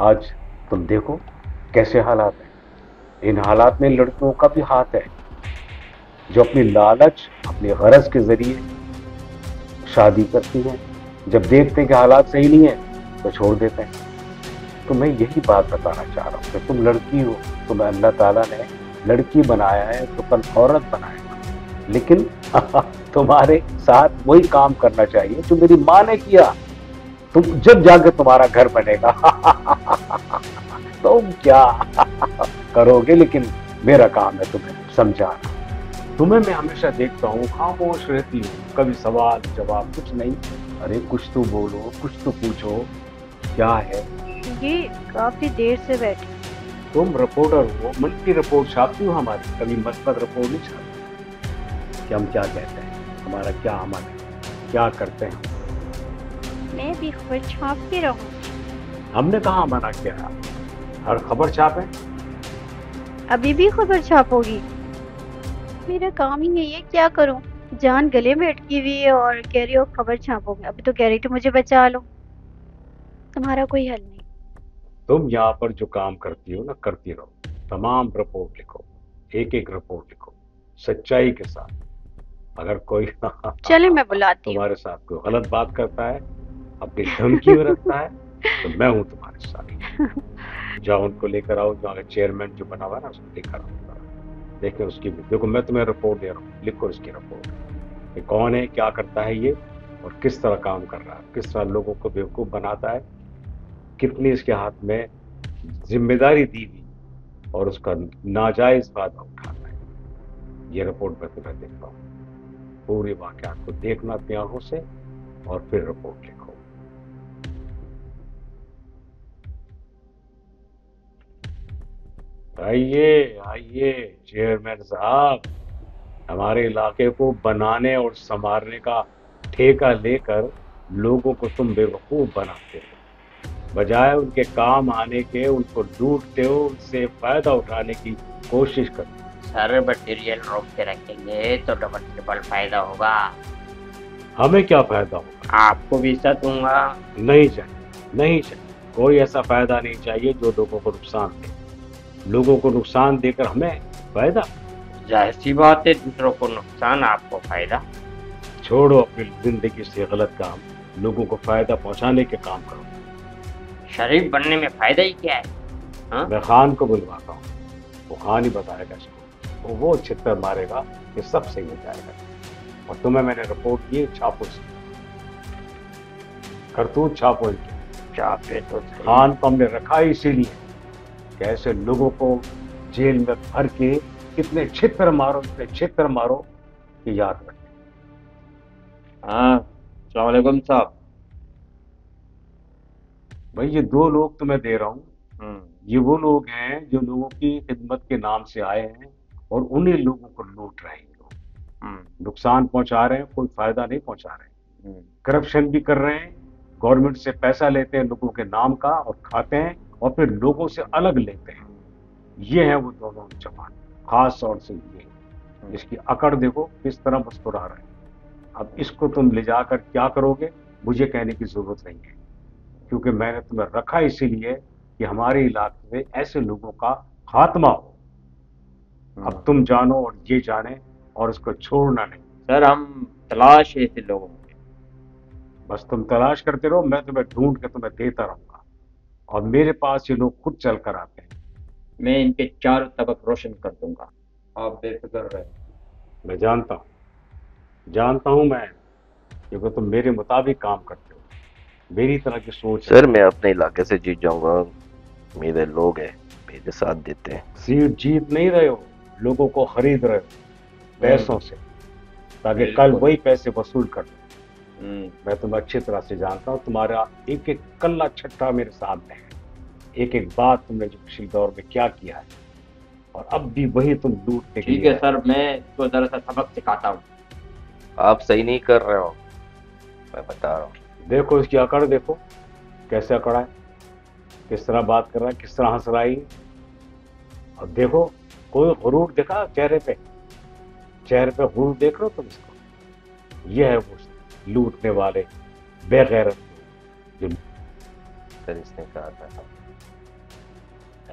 آج تم دیکھو کیسے حالات ہیں، ان حالات میں لڑکیوں کا بھی ہاتھ ہے، جو اپنی لالچ، اپنی غرض کے ذریعے شادی کرتی ہیں، جب دیکھتے ہیں کہ حالات صحیح نہیں ہیں تو چھوڑ دیتے ہیں۔ تو میں یہی بات بتانا چاہ رہا ہوں کہ تم لڑکی ہو، تمہیں اللہ تعالیٰ نے لڑکی بنایا ہے تو کل عورت بنائے گا، لیکن تمہارے ساتھ وہی کام کرنا چاہیے جو میری ماں نے کیا۔ تم جب جا کے تمہارا گھر بنے گا تم کیا کرو گے، لیکن میرا کام ہے تمہیں سمجھانا۔ تمہیں میں ہمیشہ دیکھتا ہوں خاموش رہتی ہوں، کبھی سوال جواب کچھ نہیں۔ ارے کچھ تو بولو، کچھ تو پوچھو، کیا ہے؟ یہ کافی دیر سے بیٹھے۔ تم رپورٹر ہو، منفی رپورٹ چھاپتی ہو ہماری، کبھی مثبت رپورٹ نہیں چھاپتی کہ ہم کیا کہتے ہیں، ہمارا کیا عمل ہے، کیا کرتے ہیں۔ میں بھی خبر چھاپتی رہوں۔ ہم نے کہاں منع کیا؟ ہر خبر چھاپیں۔ ابھی بھی خبر چھاپو گی؟ میرا کام ہی نہیں ہے، کیا کروں؟ جان گلے میں اٹکی ہوئی ہے اور کہہ رہی ہو خبر چھاپو گے، ابھی تو کہہ رہی تھی مجھے بچا لو۔ تمہارا کوئی حل نہیں۔ تم یہاں پر جو کام کرتی ہو نا، کرتی رہو، تمام رپورٹ لکھو، ایک ایک رپورٹ لکھو سچائی کے ساتھ۔ اگر کوئی چلے میں بلاتی ہوں۔ تمہارے ساتھ کوئی غلط بات کرتا ہے، اپنی دھمکی میں رکھتا ہے، تو میں ہوں تمہارے ساتھ۔ جاؤ ان کو لے کر آؤ، جو چیئرمین جو بنا ہوا ہے نا، اس کو لے کر آؤ، دیکھیں اس کی بھی۔ دیکھو میں تمہیں رپورٹ دے رہا ہوں، لکھو اس کی رپورٹ کہ کون ہے، کیا کرتا ہے یہ، اور کس طرح کام کر رہا ہے، کس طرح لوگوں کو بیوقوف بناتا ہے، کتنی اس کے ہاتھ میں ذمہ داری دی ہوئی اور اس کا ناجائز فائدہ اٹھاتا ہے۔ یہ رپورٹ میں تمہیں دیکھتا ہوں، پورے واقعات کو دیکھنا اپنی آنکھوں سے اور پھر رپورٹ لکھو۔ آئیے آئیے چیئرمین صاحب، ہمارے علاقے کو بنانے اور سنوارنے کا ٹھیکہ لے کر لوگوں کو تم بیوقوف بناتے ہو، بجائے ان کے کام آنے کے ان کو لوٹتے ہو، ان سے فائدہ اٹھانے کی کوشش کرتے ہو۔ سر مٹیریل روک کے رکھیں گے تو ڈبل ٹرپل فائدہ ہوگا۔ ہمیں کیا فائدہ ہوگا؟ آپ کو بھی عزت دوں گا۔ نہیں چاہیے، نہیں چاہیے، کوئی ایسا فائدہ نہیں چاہیے جو لوگوں کو نقصان دے۔ لوگوں کو نقصان دے کر ہمیں فائدہ؟ ظاہر سی بات ہے، دوسروں کو نقصان آپ کو فائدہ۔ چھوڑو اپنی زندگی سے غلط کام، لوگوں کو فائدہ پہنچانے کے کام کرو۔ شریف بننے میں فائدہ ہی کیا ہے؟ ہاں؟ میں خان کو بلواتا ہوں، وہ خان ہی بتائے گا اس کو، وہ چھتر مارے گا کہ سب صحیح ہو جائے گا۔ اور تمہیں میں نے رپورٹ کی، چھاپو سے کرتوت چھاپو ان کے۔ چاپے تو صحیح۔ خان کو ہم نے رکھا ہی اسی لیے کہ ایسے لوگوں کو جیل میں بھر کے کتنے چھتر مارو، اتنے چھتر مارو کہ یاد رکھیں۔ ہاں، السلام علیکم صاحب۔ بھائی یہ دو لوگ تمہیں دے رہا ہوں، یہ وہ لوگ ہیں جو لوگوں کی خدمت کے نام سے آئے ہیں اور انہیں لوگوں کو لوٹ رہے ہیں، لوگ نقصان پہنچا رہے ہیں، کوئی فائدہ نہیں پہنچا رہے ہیں، کرپشن بھی کر رہے ہیں، گورنمنٹ سے پیسہ لیتے ہیں لوگوں کے نام کا اور کھاتے ہیں اور پھر لوگوں سے الگ لیتے ہیں۔ یہ ہیں وہ دونوں جوان، خاص طور سے یہ، اس کی اکڑ دیکھو کس طرح مسکرا رہے ہیں۔ اب اس کو تم لے جا کر کیا کرو گے مجھے کہنے کی ضرورت نہیں ہے، کیونکہ میں نے تمہیں رکھا اسی لیے کہ ہمارے علاقے میں ایسے لوگوں کا خاتمہ ہو۔ اب تم جانو اور یہ جانے اور اس کو چھوڑنا نہیں۔ سر ہم تلاش ہے ایسے لوگوں کی۔ بس تم تلاش کرتے رہو، میں تمہیں ڈھونڈ کے تمہیں دیتا رہوں گا، اور میرے پاس یہ لوگ خود چل کر آتے ہیں۔ میں ان کے چاروں طبق روشن کر دوں گا، آپ بے فکر رہیں۔ میں جانتا ہوں میں، کیونکہ تم میرے مطابق کام کرتے ہو، میری طرح کی سوچ ہے۔ سر میں اپنے علاقے سے جیت جاؤں گا، میرے لوگ ہیں میرے ساتھ دیتے ہیں۔ سیٹ جیت نہیں رہے ہو، لوگوں کو خرید رہے ہو پیسوں سے، تاکہ کل وہی پیسے وصول کر دو۔ میں تمہیں اچھی طرح سے جانتا ہوں، تمہارا ایک ایک کلہ چھٹا میرے سامنے ہے، ایک ایک بات تم نے جو پچھلے دور میں کیا کیا ہے، اور اب بھی وہی تم لوٹنے کے ٹھیک ہے سر، میں اس کو ذرا سا سبق سکھاتا ہوں۔ آپ صحیح نہیں کر رہے ہو، میں بتا رہا ہوں۔ دیکھو اس کی اکڑ، دیکھو کیسے اکڑا ہے، کس طرح بات کر رہا ہے، کس طرح ہنس رہا ہے، اور دیکھو کوئی غرور دیکھا چہرے پہ غرور دیکھ رہے ہو تم اس کو؟ یہ ہے وہ لوٹنے والے بے غیرت جو سر اس نے کہا تھا